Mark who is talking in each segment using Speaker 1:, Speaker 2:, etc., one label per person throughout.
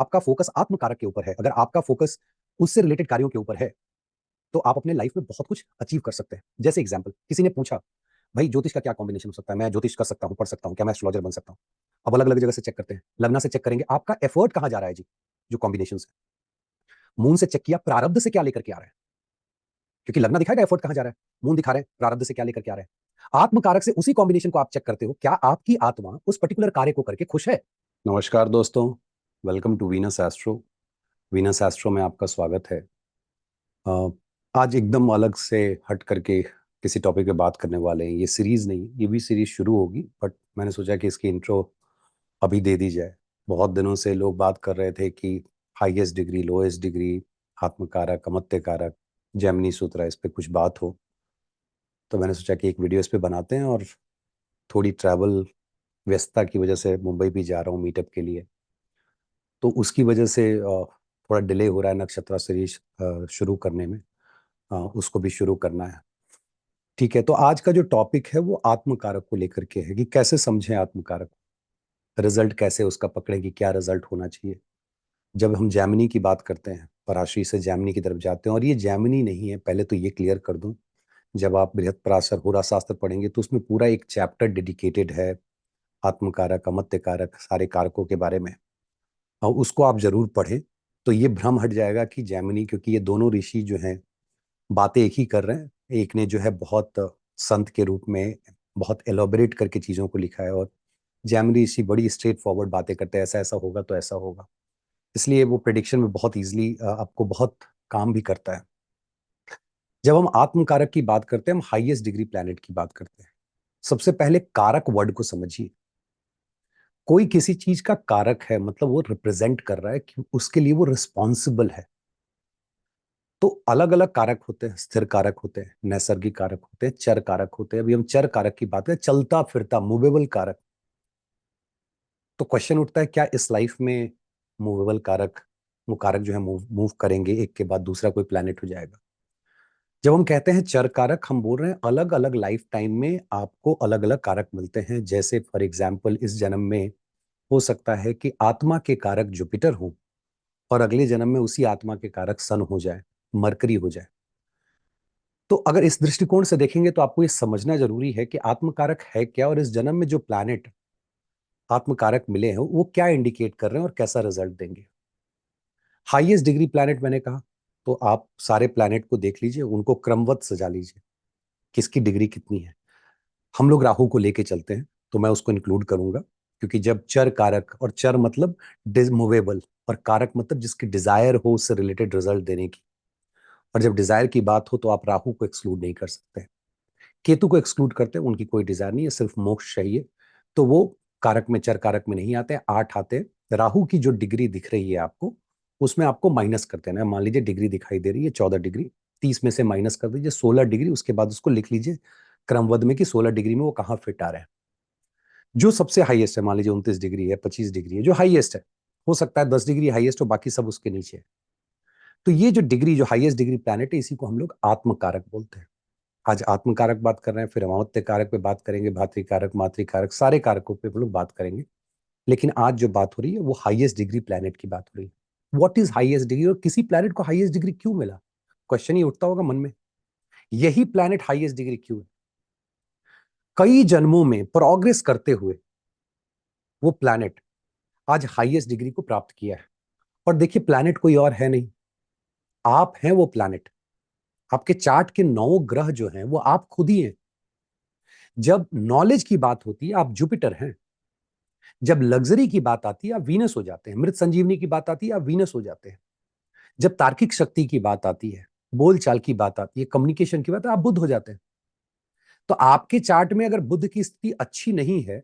Speaker 1: आपका फोकस आत्म कारक के ऊपर है, अगर आपका फोकस उससे रिलेटेड कार्यों के ऊपर है, तो आप अपने लाइफ में बहुत कुछ अचीव कर सकते हैं। जैसे एग्जाम्पल, किसी ने पूछा, भाई ज्योतिष का क्या कॉम्बिनेशन हो सकता है, मैं ज्योतिष कर सकता हूँ, पढ़ सकता हूँ क्या, मैं एस्ट्रोलॉजर बन सकता हूँ। अब अलग अलग जगह से चेक करते हैं, लग्न से चेक करेंगे आपका एफर्ट कहाँ जा रहा है जी, जो कॉम्बिनेशन है। मून से चेक किया, प्रारब्ध से क्या लेकर के आ रहा है, क्योंकि लग्न दिखाएगा एफर्ट कहाँ जा रहा है, मून दिखा रहे हैं प्रारब्ध से क्या लेकर के आ रहे हैं। आत्मकारक से उसी कॉम्बिनेशन को आप चेक करते हो, क्या आपकी आत्मा उस पर्टिकुलर कार्य को करके खुश है। नमस्कार दोस्तों, welcome to Venus Astro. Venus Astro में आपका स्वागत है। अ, आज एकदम अलग से हट करके किसी टॉपिक पे बात करने वाले हैं। ये सीरीज नहीं, ये भी सीरीज शुरू होगी, बट मैंने सोचा कि इसकी इंट्रो अभी दे दी जाए। बहुत दिनों से लोग बात कर रहे थे कि हाईएस्ट डिग्री, लोएस्ट डिग्री, आत्मकारक, अमत्य कारक, जेमिनी सूत्र, इस पे कुछ बात हो। तो मैंने सोचा कि एक वीडियो इस पे बनाते हैं। और थोड़ी ट्रैवल व्यस्तता की वजह से मुंबई भी जा रहा हूँ मीटअप के लिए, तो उसकी वजह से थोड़ा डिले हो रहा है नक्षत्रा सीरीज शुरू करने में। उसको भी शुरू करना है। ठीक है, तो आज का जो टॉपिक है वो आत्मकारक को लेकर के है कि कैसे समझें आत्मकारक, रिजल्ट कैसे उसका पकड़ें कि क्या रिजल्ट होना चाहिए। जब हम जैमिनी की बात करते हैं, पराशरी से जैमिनी की तरफ जाते हैं, और ये जैमिनी नहीं है, पहले तो ये क्लियर कर दूं। जब आप बृहत्पराशर होरा शास्त्र पढ़ेंगे तो उसमें पूरा एक चैप्टर डेडिकेटेड है आत्मकारक, अमत्य कारक, सारे कारकों के बारे में, और उसको आप जरूर पढ़ें। तो ये भ्रम हट जाएगा कि जैमिनी, क्योंकि ये दोनों ऋषि जो हैं बातें एक ही कर रहे हैं। एक ने जो है बहुत संत के रूप में बहुत एलोबरेट करके चीजों को लिखा है, और जैमिनी ऋषि बड़ी स्ट्रेट फॉरवर्ड बातें करते हैं, ऐसा ऐसा होगा तो ऐसा होगा। इसलिए वो प्रेडिक्शन में बहुत इजीली आपको बहुत काम भी करता है। जब हम आत्मकारक की बात करते हैं, हम हाईएस्ट डिग्री प्लैनेट की बात करते हैं। सबसे पहले कारक वर्ड को समझिए। कोई किसी चीज का कारक है मतलब वो रिप्रेजेंट कर रहा है कि उसके लिए वो रिस्पॉन्सिबल है। तो अलग अलग कारक होते हैं, स्थिर कारक होते हैं, नैसर्गिक कारक होते हैं, चर कारक होते हैं। अभी हम चर कारक की बात करें, चलता फिरता मूवेबल कारक। तो क्वेश्चन उठता है, क्या इस लाइफ में मूवेबल कारक, वो कारक जो है मूव मूव करेंगे, एक के बाद दूसरा कोई प्लैनेट हो जाएगा। जब हम कहते हैं चर कारक, हम बोल रहे हैं अलग अलग लाइफ टाइम में आपको अलग अलग कारक मिलते हैं। जैसे फॉर एग्जाम्पल, इस जन्म में हो सकता है कि आत्मा के कारक जुपिटर हो, और अगले जन्म में उसी आत्मा के कारक सन हो जाए, मरकरी हो जाए। तो अगर इस दृष्टिकोण से देखेंगे तो आपको ये समझना जरूरी है कि आत्मकारक है क्या, और इस जन्म में जो प्लैनेट आत्मकारक मिले हैं वो क्या इंडिकेट कर रहे हैं और कैसा रिजल्ट देंगे। हाईएस्ट डिग्री प्लैनेट मैंने कहा, तो आप सारे प्लैनेट को देख लीजिए, उनको क्रमवत सजा लीजिए, किसकी डिग्री कितनी है। हम लोग राहु को लेके चलते हैं, तो मैं उसको इंक्लूड करूंगा, क्योंकि जब चर कारक, और चर मतलब मूवेबल, और कारक मतलब जिसकी डिजायर हो उससे रिलेटेड रिजल्ट देने की, और जब डिजायर की बात हो तो आप राहु को एक्सक्लूड नहीं कर सकते। केतु को एक्सक्लूड करते हैं, उनकी कोई डिजायर नहीं है, सिर्फ मोक्ष चाहिए। तो वो कारक में, चर कारक में नहीं आते, 8 आते हैं। राहु की जो डिग्री दिख रही है आपको, उसमें आपको माइनस कर देना है। मान लीजिए डिग्री दिखाई दे रही है 14 डिग्री, 30 में से माइनस कर दीजिए 16 डिग्री, उसके बाद उसको लिख लीजिए क्रमवद में कि 16 डिग्री में वो कहाँ फिट आ रहे हैं। जो सबसे हाईएस्ट है, मान लीजिए 29 डिग्री है, 25 डिग्री है, जो हाईएस्ट है, हो सकता है 10 डिग्री हाईएस्ट हो, बाकी सब उसके नीचे है। तो ये जो डिग्री, जो हाईएस्ट डिग्री प्लैनेट है, इसी को हम लोग आत्मकारक बोलते हैं। आज आत्मकारक बात कर रहे हैं, फिर अमावत्य कारक पे बात करेंगे, भातृकारक, मातृकारक, सारे कारकों पे हम लोग बात करेंगे। लेकिन आज जो बात हो रही है वो हाईएस्ट डिग्री प्लैनेट की बात हो रही है। व्हाट इज हाईएस्ट डिग्री, और किसी प्लैनेट को हाईएस्ट डिग्री क्यों मिला, क्वेश्चन ही उठता होगा मन में। यही प्लैनेट हाईएस्ट डिग्री क्यों है, कई जन्मों में प्रोग्रेस करते हुए वो प्लैनेट आज हाईएस्ट डिग्री को प्राप्त किया है। और देखिए, प्लैनेट कोई और है नहीं, आप हैं वो प्लैनेट। आपके चार्ट के 9 ग्रह जो हैं वो आप खुद ही हैं। जब नॉलेज की बात होती है, आप जुपिटर हैं। जब लग्जरी की बात आती है, आप वीनस हो जाते हैं। मृत संजीवनी की बात आती है, आप वीनस हो जाते हैं। जब तार्किक शक्ति की बात आती है, बोलचाल की बात आती है, कम्युनिकेशन की बात है, आप बुद्ध हो जाते हैं। तो आपके चार्ट में अगर बुद्ध की स्थिति अच्छी नहीं है,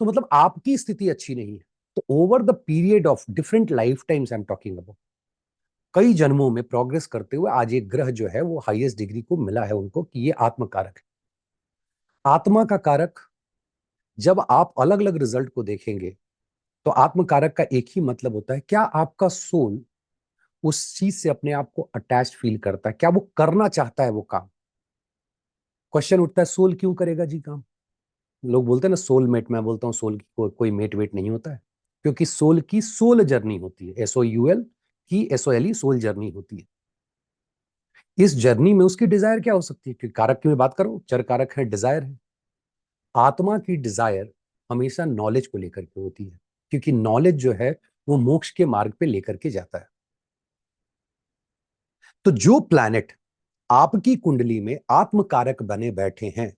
Speaker 1: तो मतलब आपकी स्थिति अच्छी नहीं है। तो over the period of different life times I am talking about, कई जन्मों में प्रोग्रेस करते हुए आज एक ग्रह जो है वो हाईएस्ट डिग्री को मिला है उनको, कि ये आत्मकारक है। आत्मा का कारक, जब आप अलग अलग रिजल्ट को देखेंगे, तो आत्मकारक का एक ही मतलब होता है, क्या आपका सोल उस चीज से अपने आप को अटैच फील करता है, क्या वो करना चाहता है वो काम। क्वेश्चन उठता है, सोल क्यों करेगा जी काम। लोग बोलते हैं ना सोल मेट, मैं बोलता हूँ सोल की कोई मेट वेट नहीं होता है। क्योंकि सोल की सोल जर्नी होती है, SOUL की SOLE सोल जर्नी होती है। इस जर्नी में उसकी डिजायर क्या हो सकती है? क्योंकि कारक की मैं बात करूं, चर कारक है, डिजायर है। आत्मा की डिजायर हमेशा नॉलेज को लेकर के होती है, क्योंकि नॉलेज जो है वो मोक्ष के मार्ग पे लेकर के जाता है। तो जो प्लैनेट आपकी कुंडली में आत्म कारक बने बैठे हैं,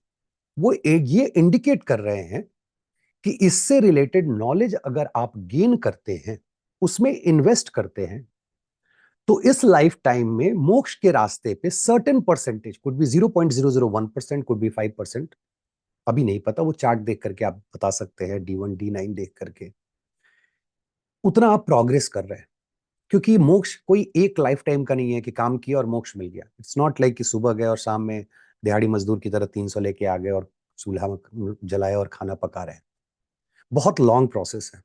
Speaker 1: वो ये इंडिकेट कर रहे हैं कि इससे रिलेटेड नॉलेज अगर आप गेन करते हैं, उसमें इन्वेस्ट करते हैं, तो इस लाइफ टाइम में मोक्ष के रास्ते पे certain percentage, could be 0.001%, could be 5%, अभी नहीं पता, वो चार्ट देख करके आप बता सकते हैं, D1 D9 देख करके, उतना आप प्रोग्रेस कर रहे हैं। क्योंकि मोक्ष कोई एक लाइफ टाइम का नहीं है कि काम किया और मोक्ष मिल गया। इट्स नॉट लाइक कि सुबह गए और शाम में दिहाड़ी मजदूर की तरह 300 लेके आ गए और चूल्हा जलाया और खाना पका रहे हैं। बहुत लॉन्ग प्रोसेस है।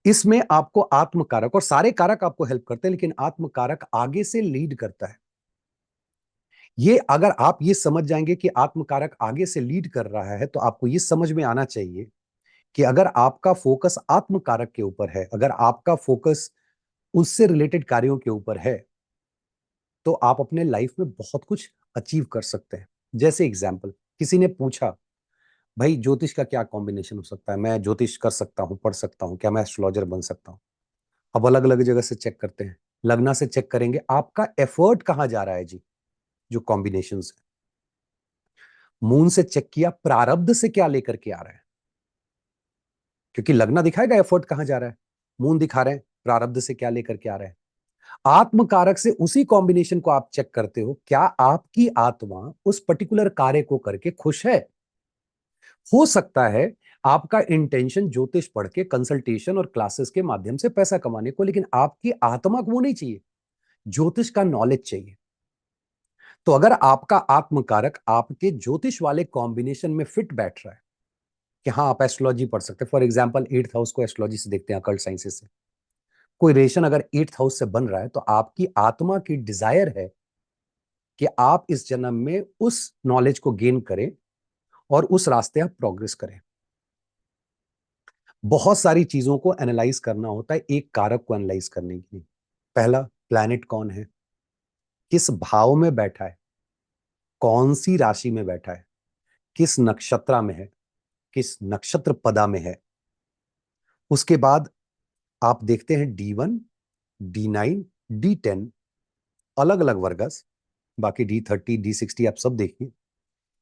Speaker 1: इसमें आपको आत्म कारक, और सारे कारक आपको हेल्प करते हैं, लेकिन आत्म कारक आगे से लीड करता है। ये अगर आप ये समझ जाएंगे कि आत्म कारक आगे से लीड कर रहा है, तो आपको ये समझ में आना चाहिए कि अगर आपका फोकस आत्म कारक के ऊपर है, अगर आपका फोकस उससे रिलेटेड कार्यों के ऊपर है, तो आप अपने लाइफ में बहुत कुछ अचीव कर सकते हैं। जैसे एग्जाम्पल, किसी ने पूछा, भाई ज्योतिष का क्या कॉम्बिनेशन हो सकता है, मैं ज्योतिष कर सकता हूं, पढ़ सकता हूं, क्या मैं एस्ट्रोलॉजर बन सकता हूं? अब अलग अलग जगह से चेक करते हैं। लग्न से चेक करेंगे आपका एफर्ट कहां जा रहा है जी, जो कॉम्बिनेशन है। मून से चेक किया प्रारब्ध से क्या लेकर के आ रहा है, क्योंकि लग्न दिखाएगा एफर्ट कहां जा रहा है, मून दिखा रहे हैं प्रारब्ध से क्या लेकर के आ रहा है। आत्म कारक से उसी कॉम्बिनेशन को आप चेक करते हो, क्या आपकी आत्मा उस पर्टिकुलर कार्य को करके खुश है। हो सकता है आपका इंटेंशन ज्योतिष पढ़ के कंसल्टेशन और क्लासेस के माध्यम से पैसा कमाने को, लेकिन आपकी आत्मा को वो नहीं चाहिए, ज्योतिष का नॉलेज चाहिए। तो अगर आपका आत्म कारक आपके ज्योतिष वाले कॉम्बिनेशन में फिट बैठ रहा है कि हाँ आप एस्ट्रोलॉजी पढ़ सकते हैं, फॉर एग्जाम्पल 8th हाउस को एस्ट्रोलॉजी से देखते हैं, अकल्ट साइंसेस से कोई रिलेशन अगर 8th हाउस से बन रहा है, तो आपकी आत्मा की डिजायर है कि आप इस जन्म में उस नॉलेज को गेन करें और उस रास्ते आप प्रोग्रेस करें। बहुत सारी चीजों को एनालाइज करना होता है एक कारक को एनालाइज करने के लिए। पहला, प्लैनेट कौन है, किस भाव में बैठा है, कौन सी राशि में बैठा है, किस नक्षत्र में है, किस नक्षत्र पदा में है। उसके बाद आप देखते हैं D1 D9 D10, अलग अलग वर्गस, बाकी D30 D60 आप सब देखिए,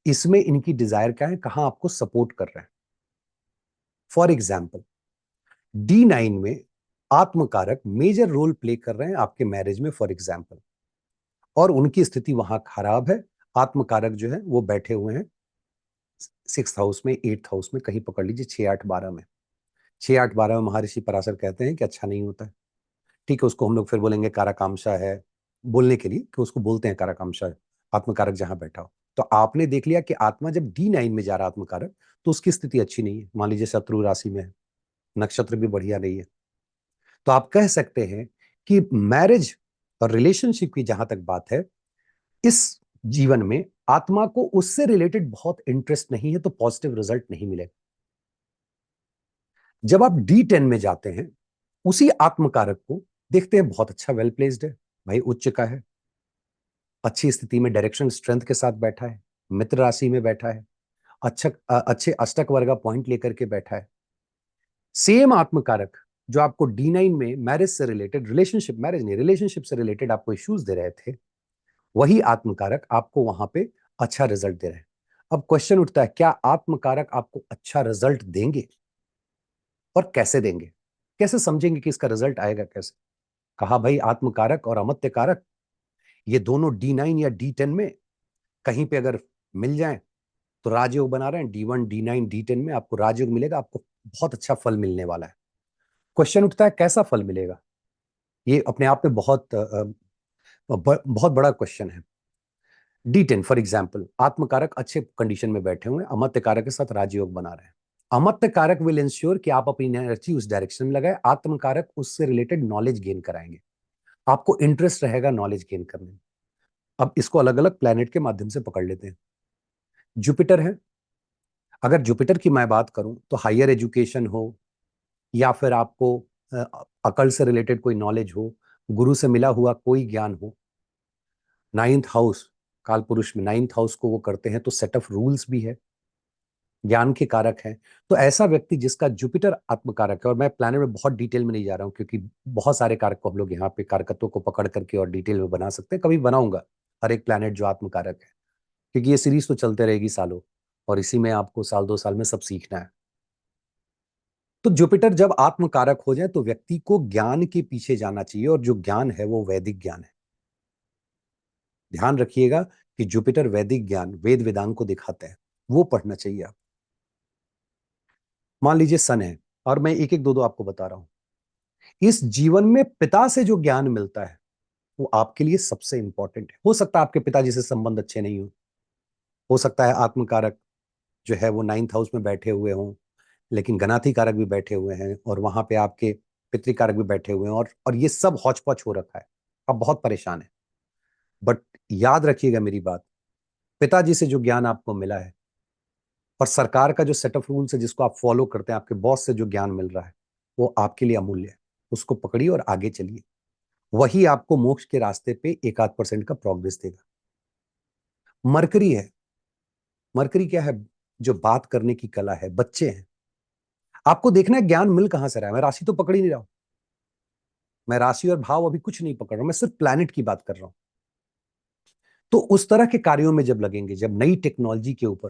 Speaker 1: इसमें इनकी डिजायर क्या है, कहां आपको सपोर्ट कर रहे हैं। फॉर एग्जाम्पल D9 में आत्मकारक मेजर रोल प्ले कर रहे हैं आपके मैरिज में, फॉर एग्जाम्पल, और उनकी स्थिति वहां खराब है। आत्मकारक जो है वो बैठे हुए हैं 6th हाउस में, 8th हाउस में, कहीं पकड़ लीजिए 6 8 12 में। 6 8 12 में महर्षि पराशर कहते हैं कि अच्छा नहीं होता है। ठीक है, उसको हम लोग फिर बोलेंगे काराकांक्षा है, बोलने के लिए कि उसको बोलते हैं काराकांक्षा है, आत्मकारक जहां बैठा हो। तो आपने देख लिया कि आत्मा जब D9 में जा रहा आत्मकारक, तो उसकी स्थिति अच्छी नहीं है। मान लीजिए शत्रु राशि में है, नक्षत्र भी बढ़िया नहीं है। तो आप कह सकते हैं कि मैरिज और रिलेशनशिप की जहां तक बात है, इस जीवन में आत्मा को उससे रिलेटेड बहुत इंटरेस्ट नहीं है, तो पॉजिटिव रिजल्ट नहीं मिलेगा। जब आप D10 में जाते हैं, उसी आत्मकारक को देखते हैं, बहुत अच्छा, वेल प्लेस्ड है भाई, उच्च का है, अच्छी स्थिति में डायरेक्शन स्ट्रेंथ के साथ बैठा है, मित्र राशि में बैठा है, अच्छे अष्टक वर्गा पॉइंट लेकर के बैठा है। सेम आत्मकारक जो आपको D9 में मैरिज से रिलेटेड, रिलेशनशिप, मैरिज नहीं, रिलेशनशिप से रिलेटेड आपको इश्यूज दे रहे थे, वही आत्मकारक आपको वहां पे अच्छा रिजल्ट दे रहे हैं। अब क्वेश्चन उठता है, क्या आत्मकारक आपको अच्छा रिजल्ट देंगे, और कैसे देंगे, कैसे समझेंगे कि इसका रिजल्ट आएगा कैसे? कहा भाई आत्मकारक और अमत्य कारक ये दोनों D9 या D10 में कहीं पे अगर मिल जाए तो राजयोग बना रहे हैं। D1 D9 D10 में आपको राजयोग मिलेगा, आपको बहुत अच्छा फल मिलने वाला है। क्वेश्चन उठता है कैसा फल मिलेगा, ये अपने आप में बहुत बड़ा क्वेश्चन है। D10 फॉर एग्जाम्पल, आत्मकारक अच्छे कंडीशन में बैठे हुए हैं, अमत्य कारक के साथ राजयोग बना रहे हैं। अमत्य कारक विल इंश्योर कि आप अपनी एनर्जी उस डायरेक्शन में लगाए, आत्मकारक उससे रिलेटेड नॉलेज गेन कराएंगे, आपको इंटरेस्ट रहेगा नॉलेज गेन करने में। अब इसको अलग अलग प्लैनेट के माध्यम से पकड़ लेते हैं। जुपिटर है, अगर जुपिटर की मैं बात करूं तो हायर एजुकेशन हो, या फिर आपको अकल से रिलेटेड कोई नॉलेज हो, गुरु से मिला हुआ कोई ज्ञान हो। नाइन्थ हाउस, काल पुरुष में नाइन्थ हाउस को वो करते हैं, तो सेट ऑफ रूल्स भी है, ज्ञान के कारक हैं। तो ऐसा व्यक्ति जिसका जुपिटर आत्मकारक है, और मैं प्लानट में बहुत डिटेल में नहीं जा रहा हूं क्योंकि बहुत सारे कारक को हम लोग यहाँ पे कारकत्वों को पकड़ करके और डिटेल में बना सकते हैं, कभी बनाऊंगा हर एक प्लानट जो आत्मकारक है, क्योंकि ये सीरीज तो चलते रहेगी सालों, और इसी में आपको साल 2 साल में सब सीखना है। तो जुपिटर जब आत्मकारक हो जाए तो व्यक्ति को ज्ञान के पीछे जाना चाहिए, और जो ज्ञान है वो वैदिक ज्ञान है। ध्यान रखिएगा कि जुपिटर वैदिक ज्ञान, वेद वेदांग को दिखाते हैं, वो पढ़ना चाहिए आप। मान लीजिए सन है, और मैं एक एक दो दो आपको बता रहा हूं। इस जीवन में पिता से जो ज्ञान मिलता है वो आपके लिए सबसे इंपॉर्टेंट है। हो सकता है आपके पिताजी से संबंध अच्छे नहीं हो सकता है आत्मकारक जो है वो नाइन्थ हाउस में बैठे हुए हों, लेकिन गणाति कारक भी बैठे हुए हैं, और वहां पे आपके पितृकारक भी बैठे हुए हैं, और ये सब हौच पौच हो रखा है, आप बहुत परेशान है। बट याद रखिएगा मेरी बात, पिताजी से जो ज्ञान आपको मिला है, और सरकार का जो सेट ऑफ रूल्स है जिसको आप फॉलो करते हैं, आपके बॉस से जो ज्ञान मिल रहा है, वो आपके लिए अमूल्य है। उसको पकड़िए और आगे चलिए, वही आपको मोक्ष के रास्ते पे 1-8% का प्रोग्रेस देगा। मरकरी है, मरकरी क्या है? जो बात करने की कला है, बच्चे हैं। आपको देखना है ज्ञान मिल कहां से रहा है। मैं राशि तो पकड़ ही नहीं रहा हूं, मैं राशि और भाव अभी कुछ नहीं पकड़ रहा हूं, मैं सिर्फ प्लैनेट की बात कर रहा हूं। तो उस तरह के कार्यों में जब लगेंगे, जब नई टेक्नोलॉजी के ऊपर,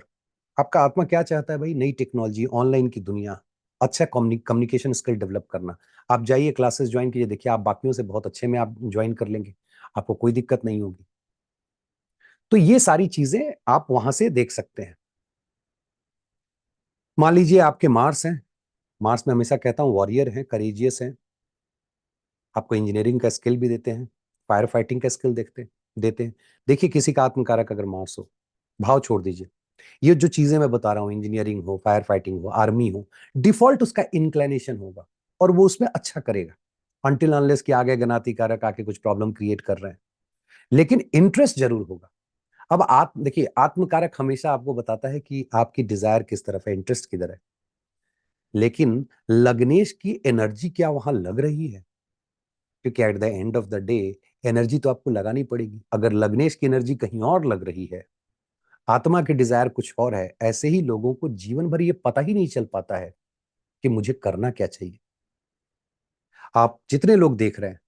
Speaker 1: आपका आत्मा क्या चाहता है भाई? नई टेक्नोलॉजी, ऑनलाइन की दुनिया, अच्छा कम्युनिकेशन स्किल डेवलप करना। आप जाइए, क्लासेस ज्वाइन कीजिए, देखिए आप बाकियों से बहुत अच्छे में आप ज्वाइन कर लेंगे, आपको कोई दिक्कत नहीं होगी। तो ये सारी चीजें आप वहां से देख सकते हैं। मान लीजिए आपके मार्स हैं, मार्स में हमेशा कहता हूं वॉरियर हैं, करेजियस हैं, आपको इंजीनियरिंग का स्किल भी देते हैं, फायर फाइटिंग का स्किल देते हैं। देखिए किसी का आत्मकारक अगर मार्स हो, भाव छोड़ दीजिए, ये जो चीजें मैं बता रहा हूं, इंजीनियरिंग हो, फायर फाइटिंग हो, आर्मी हो, डिफॉल्ट उसका इंक्लिनेशन होगा और वो उसमें अच्छा करेगा, अनटिल अनलेस कि आगे गनाती कारक आके कुछ प्रॉब्लम क्रिएट कर रहे हैं, लेकिन इंटरेस्ट जरूर होगा। अब आप देखिए, आत्मकारक हमेशा आपको बताता है कि आपकी डिजायर किस तरफ है, इंटरेस्ट किधर है, लेकिन लग्नेश की एनर्जी क्या वहां लग रही है? क्योंकि at the end of the day energy तो आपको लगानी पड़ेगी। अगर लग्नेश की एनर्जी कहीं और लग रही है, आत्मा की डिजायर कुछ और है, ऐसे ही लोगों को जीवन भर ये पता ही नहीं चल पाता है कि मुझे करना क्या चाहिए। आप जितने लोग देख रहे हैं,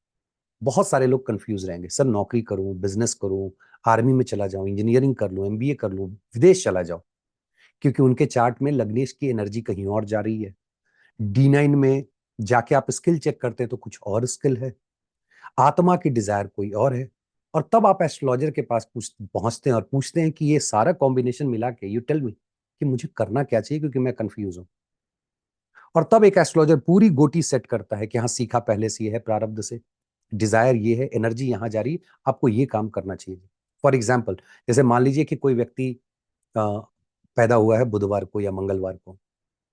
Speaker 1: बहुत सारे लोग कंफ्यूज रहेंगे, सर नौकरी करूं, बिजनेस करूं, आर्मी में चला जाऊं, इंजीनियरिंग कर लूं, एमबीए कर लूं, विदेश चला जाऊं, क्योंकि उनके चार्ट में लग्नेश की एनर्जी कहीं और जा रही है। D9 में जाके आप स्किल चेक करते हैं तो कुछ और स्किल है, आत्मा की डिजायर कोई और है। और तब आप एस्ट्रोलॉजर के पास पहुंचते हैं और पूछते हैं कि ये सारा कॉम्बिनेशन मिला के यू टेल मी कि मुझे करना क्या चाहिए, क्योंकि मैं कंफ्यूज हूं। और तब एक एस्ट्रोलॉजर पूरी गोटी सेट करता है कि हाँ, सीखा पहले से ये है, प्रारब्ध से डिजायर ये है, एनर्जी यहां जा रही, आपको ये काम करना चाहिए। फॉर एग्जाम्पल, जैसे मान लीजिए कि कोई व्यक्ति पैदा हुआ है बुधवार को या मंगलवार को,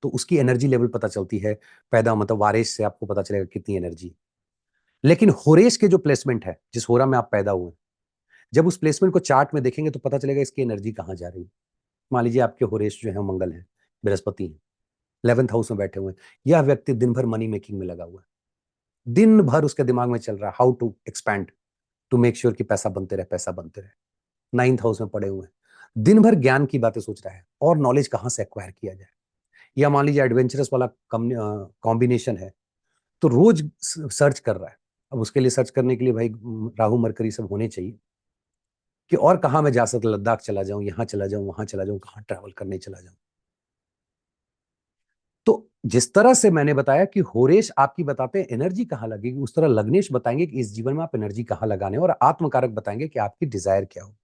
Speaker 1: तो उसकी एनर्जी लेवल पता चलती है, पैदा मतलब वारेश से आपको पता चलेगा कितनी एनर्जी। लेकिन होरेश के जो प्लेसमेंट है, जिस होरा में आप पैदा हुए, जब उस प्लेसमेंट को चार्ट में देखेंगे तो पता चलेगा इसकी एनर्जी कहाँ जा रही है। मान लीजिए आपके होरेश जो है मंगल है, बृहस्पति है, 11th हाउस में बैठे हुए हैं, यह व्यक्ति दिन भर मनी मेकिंग में लगा हुआ है, दिन भर उसके दिमाग में चल रहा है how to expand, to make sure कि पैसा बनते रहे, पैसा बनते रहे। 9th हाउस में पड़े हुए हैं, दिन भर ज्ञान की बातें सोच रहा है और नॉलेज कहाँ से एक्वायर किया जाए। या मान लीजिए एडवेंचरस वाला कॉम्बिनेशन है, तो रोज सर्च कर रहा है। अब उसके लिए सर्च करने के लिए भाई राहु मरकरी सब होने चाहिए कि और कहाँ मैं जा सकता, लद्दाख चला जाऊं, यहां चला जाऊं, वहां चला जाऊं, कहाँ ट्रैवल करने चला जाऊं। तो जिस तरह से मैंने बताया कि होरेश आपकी बताते हैं एनर्जी कहाँ लगेगी, उस तरह लग्नेश बताएंगे कि इस जीवन में आप एनर्जी कहाँ लगाने, और आत्मकारक बताएंगे कि आपकी डिजायर क्या हो।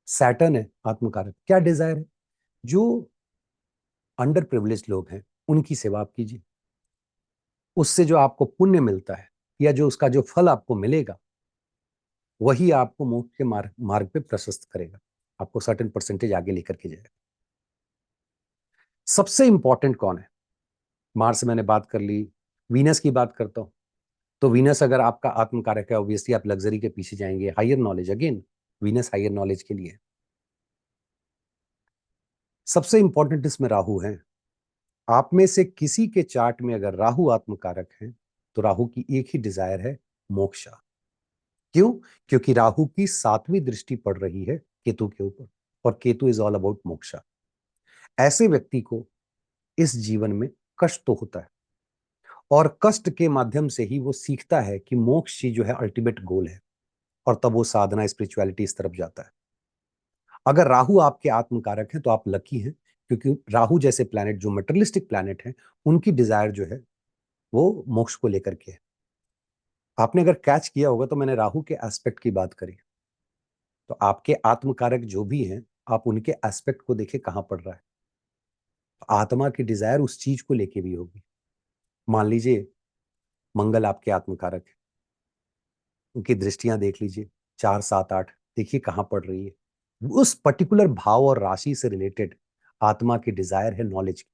Speaker 1: सैटर्न है आत्मकारक, क्या डिजायर है? जो अंडर प्रिविलेज लोग हैं उनकी सेवा आप कीजिए, उससे जो आपको पुण्य मिलता है या जो उसका जो फल आपको मिलेगा, वही आपको मोक्ष के मार्ग पे प्रशस्त करेगा, आपको सर्टेन परसेंटेज आगे लेकर के जाएगा। सबसे इंपॉर्टेंट कौन है? मार्स से मैंने बात कर ली, वीनस की बात करता हूं, तो वीनस अगर आपका आत्मकारक है, ऑब्वियसली आप लग्जरी के पीछे जाएंगे, higher knowledge, again Venus higher knowledge के लिए। सबसे इंपॉर्टेंट इसमें राहु है, आप में से किसी के चार्ट में अगर राहु आत्मकारक है तो राहु की एक ही डिजायर है, मोक्षा। क्यों? क्योंकि राहु की 7वीं दृष्टि पड़ रही है केतु के ऊपर, और Ketu is all about moksha. ऐसे व्यक्ति को इस जीवन में कष्ट तो होता है, और कष्ट के माध्यम से ही वो सीखता है कि मोक्ष ही जो है अल्टीमेट गोल है, और तब वो साधना स्पिरिचुअलिटी इस तरफ जाता है। अगर राहु आपके आत्मकारक है तो आप लकी हैं, क्योंकि राहु जैसे प्लैनेट जो मटेरियलिस्टिक प्लैनेट है, उनकी डिजायर जो है वो मोक्ष को लेकर के है। आपने अगर कैच किया होगा तो मैंने राहु के एस्पेक्ट की बात करी, तो आपके आत्मकारक जो भी हैं, आप उनके एस्पेक्ट को देखिए कहां पड़ रहा है। आत्मा की डिजायर उस चीज को लेके भी होगी। मान लीजिए मंगल आपके आत्मकारक है, उनकी दृष्टियां देख लीजिए, 4, 7, 8, देखिए कहां पड़ रही है। उस पर्टिकुलर भाव और राशि से रिलेटेड आत्मा की डिजायर है नॉलेज की।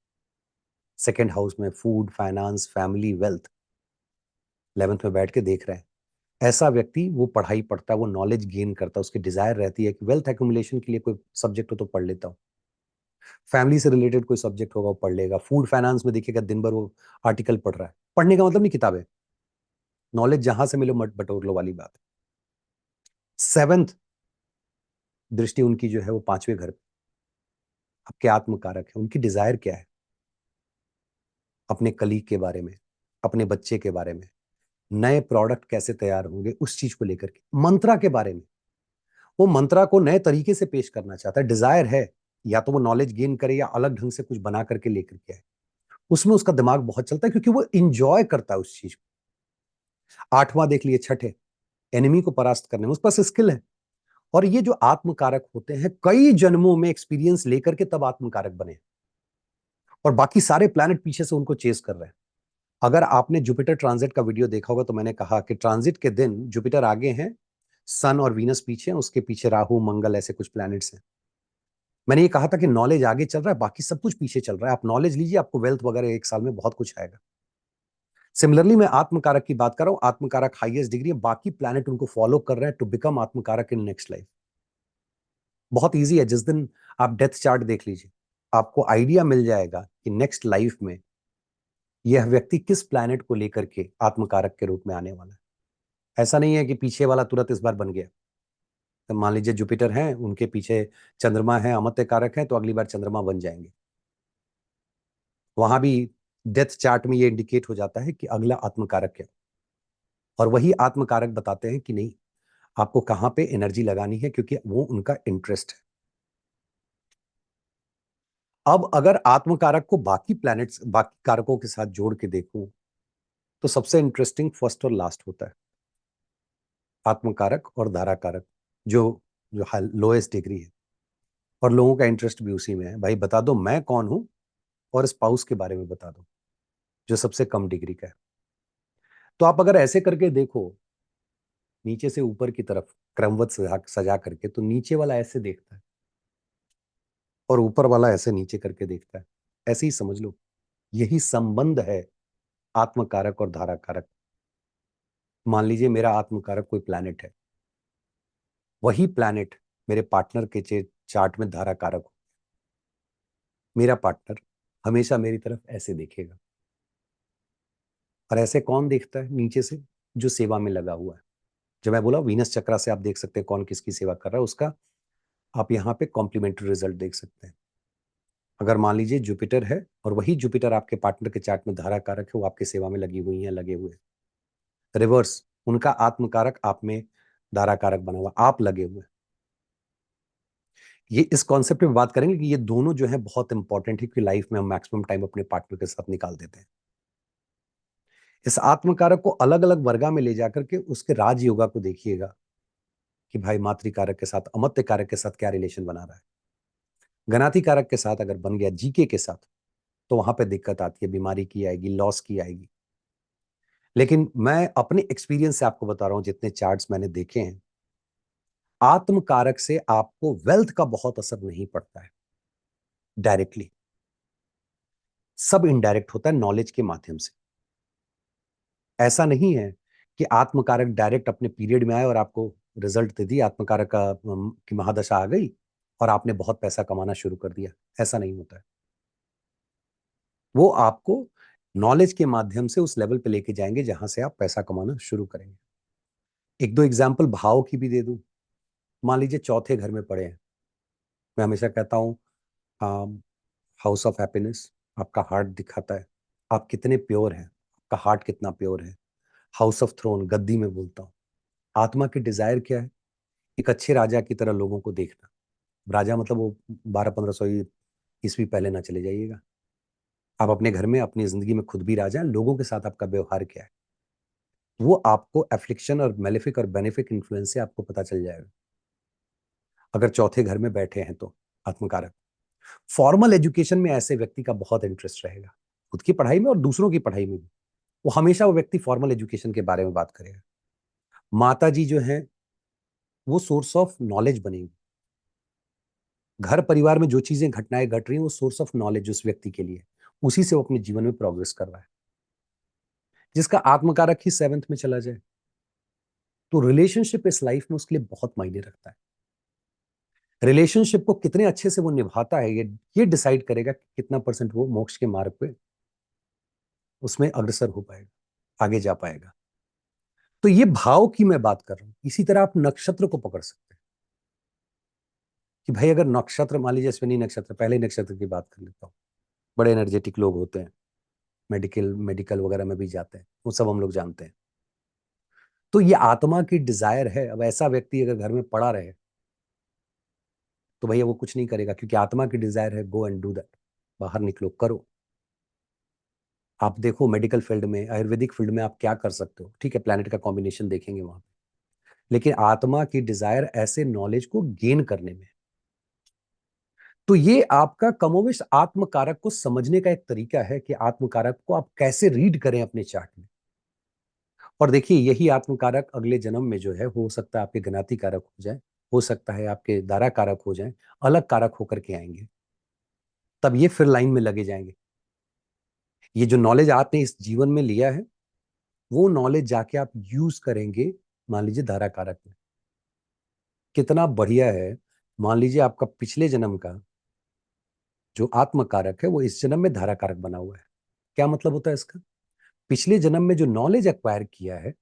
Speaker 1: सेकेंड हाउस में food, finance, family, wealth, 11th में बैठ के देख रहे हैं। ऐसा व्यक्ति वो पढ़ाई पढ़ता है, वो नॉलेज गेन करता है, उसकी डिजायर रहती है कि वेल्थ एक्यूमुलेशन के लिए कोई सब्जेक्ट हो तो पढ़ लेता हूँ, फैमिली से रिलेटेड कोई सब्जेक्ट होगा वो पढ़ लेगा, फूड फाइनेंस में देखिएगा दिन भर वो आर्टिकल पढ़ रहा है। पढ़ने का मतलब नहीं किताबें, नॉलेज जहां से मिले मत बटोर लो वाली बात। 7th दृष्टि उनकी जो है वो 5वें घर पे, आपके आत्मकारक है। उनकी डिजायर क्या है? अपने कलीग के बारे में, अपने बच्चे के बारे में, नए प्रोडक्ट कैसे तैयार होंगे उस चीज को लेकर के, मंत्रा के बारे में। वो मंत्रा को नए तरीके से पेश करना चाहता है, डिजायर है, या तो वो नॉलेज गेन करे या अलग ढंग से कुछ बना करके लेकर के आए। उसमें उसका दिमाग बहुत चलता है, क्योंकि वो इंजॉय करता है उस चीज को। 8वां देख लिए, छठे, एनिमी को परास्त करने में उसके पास स्किल है। और ये जो आत्मकारक होते हैं, कई जन्मों में एक्सपीरियंस लेकर के तब आत्मकारक बने, और बाकी सारे प्लैनेट पीछे से उनको चेस कर रहे हैं। अगर आपने जुपिटर ट्रांजिट का वीडियो देखा होगा तो मैंने कहा कि ट्रांजिट के दिन जुपिटर आगे हैं, सन और वीनस पीछे हैं, उसके पीछे राहु, मंगल, ऐसे कुछ प्लैनेट्स हैं। मैंने ये कहा था कि नॉलेज आगे चल रहा है, बाकी सब कुछ पीछे चल रहा है। आप नॉलेज लीजिए, आपको वेल्थ वगैरह 1 साल में बहुत कुछ आएगा। सिमिलरली मैं आत्मकारक की बात कर रहा हूं, आत्मकारक हाईएस्ट डिग्री है, बाकी प्लैनेट उनको फॉलो कर रहे हैं टू बिकम आत्मकारक इन नेक्स्ट लाइफ। बहुत ईजी है, जिस दिन आप डेथ चार्ट देख लीजिए, आपको आइडिया मिल जाएगा कि नेक्स्ट लाइफ में यह व्यक्ति किस प्लैनेट को लेकर के आत्मकारक के रूप में आने वाला है। ऐसा नहीं है कि पीछे वाला तुरंत इस बार बन गया। तो मान लीजिए जुपिटर हैं, उनके पीछे चंद्रमा है, अमत्य कारक है, तो अगली बार चंद्रमा बन जाएंगे। वहां भी डेथ चार्ट में ये इंडिकेट हो जाता है कि अगला आत्मकारक क्या, और वही आत्मकारक बताते हैं कि नहीं, आपको कहां पे एनर्जी लगानी है, क्योंकि वो उनका इंटरेस्ट है। अब अगर आत्मकारक को बाकी प्लैनेट्स, बाकी कारकों के साथ जोड़ के देखूं, तो सबसे इंटरेस्टिंग फर्स्ट और लास्ट होता है, आत्मकारक और धाराकारक, जो जो लोएस्ट डिग्री है। और लोगों का इंटरेस्ट भी उसी में है, भाई बता दो मैं कौन हूं, और स्पाउस के बारे में बता दो, जो सबसे कम डिग्री का है। तो आप अगर ऐसे करके देखो, नीचे से ऊपर की तरफ क्रमवत सजा सजा करके, तो नीचे वाला ऐसे देखता है और ऊपर वाला ऐसे नीचे करके देखता है। ऐसे ही समझ लो, यही संबंध है आत्मकारक और धाराकारक। मान लीजिए मेरा आत्मकारक कोई प्लैनेट है, वही प्लैनेट मेरे पार्टनर के चार्ट में धाराकारक हो, मेरा पार्टनर हमेशा मेरी तरफ ऐसे देखेगा। और ऐसे कौन देखता है नीचे से? जो सेवा में लगा हुआ है। जब मैं बोला वीनस चक्रा से आप देख सकते हैं कौन किसकी सेवा कर रहा है, उसका आप यहाँ पे कॉम्प्लीमेंट्री रिजल्ट देख सकते हैं। अगर मान लीजिए जुपिटर है, और वही जुपिटर आपके पार्टनर के चार्ट में धारा कारक है, वो आपकी सेवा में लगी हुई है, लगे हुए। रिवर्स, उनका आत्मकारक आप में धारा कारक बना हुआ, आप लगे हुए। ये इस कॉन्सेप्ट में बात करेंगे कि ये दोनों जो है बहुत इंपॉर्टेंट है, कि लाइफ में हम मैक्सिमम टाइम अपने पार्टनर के साथ निकाल देते हैं। इस आत्मकारक को अलग अलग वर्गा में ले जाकर के उसके राजयोगा को देखिएगा, कि भाई मातृकारक के साथ, अमत्य कारक के साथ क्या रिलेशन बना रहा है। गणाति कारक के साथ अगर बन गया, जीके के साथ, तो वहां पे दिक्कत आती है, बीमारी की आएगी, लॉस की आएगी। लेकिन मैं अपने एक्सपीरियंस से आपको बता रहा हूं, जितने चार्ट्स मैंने देखे हैं, आत्मकारक से आपको वेल्थ का बहुत असर नहीं पड़ता है डायरेक्टली, सब इनडायरेक्ट होता है नॉलेज के माध्यम से। ऐसा नहीं है कि आत्मकारक डायरेक्ट अपने पीरियड में आए और आपको रिजल्ट दे दी, आत्मकारक का की महादशा आ गई और आपने बहुत पैसा कमाना शुरू कर दिया। ऐसा नहीं होता है। वो आपको नॉलेज के माध्यम से उस लेवल पे लेके जाएंगे जहां से आप पैसा कमाना शुरू करेंगे। एक दो एग्जाम्पल भाव की भी दे दूं। मान लीजिए चौथे घर में पड़े हैं। मैं हमेशा कहता हूँ हाउस ऑफ हैप्पीनेस आपका हार्ट दिखाता है, आप कितने प्योर हैं, आपका हार्ट कितना प्योर है। हाउस ऑफ थ्रोन गद्दी में बोलता हूँ, आत्मा की डिजायर क्या है, एक अच्छे राजा की तरह लोगों को देखना। राजा मतलब वो 1200-1500 ईस्वी पहले ना चले जाइएगा। आप अपने घर में अपनी जिंदगी में खुद भी राजा हैं, लोगों के साथ आपका व्यवहार क्या है वो आपको एफ्लिक्शन और मेलेफिक और बेनिफिक इन्फ्लुएंस से आपको पता चल जाएगा। अगर चौथे घर में बैठे हैं तो आत्मकारक। फॉर्मल एजुकेशन में ऐसे व्यक्ति का बहुत इंटरेस्ट रहेगा, खुद की पढ़ाई में और दूसरों की पढ़ाई में भी। वो हमेशा वो व्यक्ति फॉर्मल एजुकेशन के बारे में बात करेगा। माता जी जो है वो सोर्स ऑफ नॉलेज बनेगी। घर परिवार में जो चीजें घटनाएं घट रही हैं वो सोर्स ऑफ नॉलेज उस व्यक्ति के लिए, उसी से वो अपने जीवन में प्रोग्रेस कर रहा है। जिसका आत्मकारक ही 7th में चला जाए तो रिलेशनशिप इस लाइफ में उसके लिए बहुत मायने रखता है। रिलेशनशिप को कितने अच्छे से वो निभाता है ये डिसाइड करेगा कि कितना परसेंट वो मोक्ष के मार्ग पे उसमें अग्रसर हो पाएगा, आगे जा पाएगा। तो ये भाव की मैं बात कर रहा हूं। इसी तरह आप नक्षत्र को पकड़ सकते हैं कि भाई अगर नक्षत्र मान लीजिए अश्विनी नक्षत्र, पहले नक्षत्र की बात कर लेता हूँ। बड़े एनर्जेटिक लोग होते हैं, मेडिकल मेडिकल वगैरह में भी जाते हैं, वो सब हम लोग जानते हैं। तो ये आत्मा की डिजायर है। अब ऐसा व्यक्ति अगर घर में पड़ा रहे तो भैया वो कुछ नहीं करेगा, क्योंकि आत्मा की डिजायर है गो एंड डू दैट, बाहर निकलो करो। आप देखो मेडिकल फील्ड में, आयुर्वेदिक फील्ड में आप क्या कर सकते हो, ठीक है प्लैनेट का कॉम्बिनेशन देखेंगे वहां पे, लेकिन आत्मा की डिजायर ऐसे नॉलेज को गेन करने में। तो ये आपका कमोवेश आत्मकारक को समझने का एक तरीका है कि आत्मकारक को आप कैसे रीड करें अपने चार्ट में। और देखिए यही आत्मकारक अगले जन्म में जो है हो सकता है आपके ज्ञाति कारक हो जाए, हो सकता है आपके दारा कारक हो जाए, अलग कारक होकर के आएंगे। तब ये फिर लाइन में लगे जाएंगे। ये जो नॉलेज आपने इस जीवन में लिया है वो नॉलेज जाके आप यूज करेंगे मान लीजिए धारा कारक में। कितना बढ़िया है। मान लीजिए आपका पिछले जन्म का जो आत्म कारक है वो इस जन्म में धारा कारक बना हुआ है। क्या मतलब होता है इसका? पिछले जन्म में जो नॉलेज एक्वायर किया है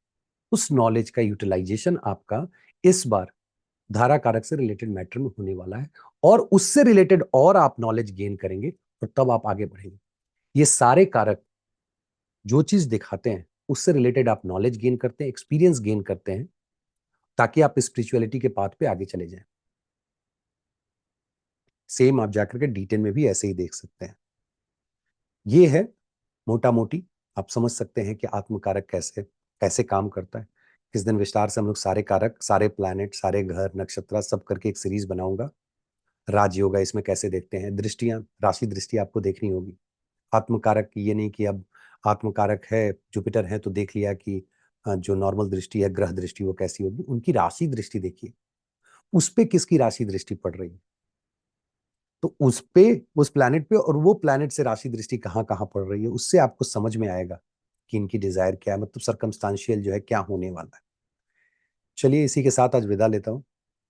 Speaker 1: उस नॉलेज का यूटिलाइजेशन आपका इस बार धारा कारक से रिलेटेड मैटर में होने वाला है, और उससे रिलेटेड और आप नॉलेज गेन करेंगे और तब आप आगे बढ़ेंगे। ये सारे कारक जो चीज दिखाते हैं उससे रिलेटेड आप नॉलेज गेन करते हैं, एक्सपीरियंस गेन करते हैं, ताकि आप स्पिरिचुअलिटी के पाथ पे आगे चले जाएं। सेम आप जाकर के डिटेल में भी ऐसे ही देख सकते हैं। ये है मोटा मोटी, आप समझ सकते हैं कि आत्मकारक कैसे कैसे काम करता है। इस दिन विस्तार से हम लोग सारे कारक, सारे प्लैनेट, सारे घर, नक्षत्र सब करके एक सीरीज बनाऊंगा। राजयोग है इसमें कैसे देखते हैं, दृष्टियां, राशि दृष्टि आपको देखनी होगी। आत्मकारक ये नहीं कि अब आत्मकारक है जुपिटर है तो देख लिया कि जो नॉर्मल दृष्टि है ग्रह दृष्टि वो कैसी होगी, उनकी राशि दृष्टि देखिए, उस पे किसकी राशि दृष्टि पड़ रही है, तो उस पे, उस प्लैनेट पे और वो प्लैनेट से राशि दृष्टि कहाँ कहाँ पड़ रही है, उससे आपको समझ में आएगा कि इनकी डिजायर क्या है, मतलब सरकमस्टांशियल जो है क्या होने वाला है। चलिए इसी के साथ आज विदा लेता हूँ।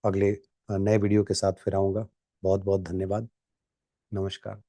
Speaker 1: अगले नए वीडियो के साथ फिर आऊंगा। बहुत बहुत धन्यवाद। नमस्कार।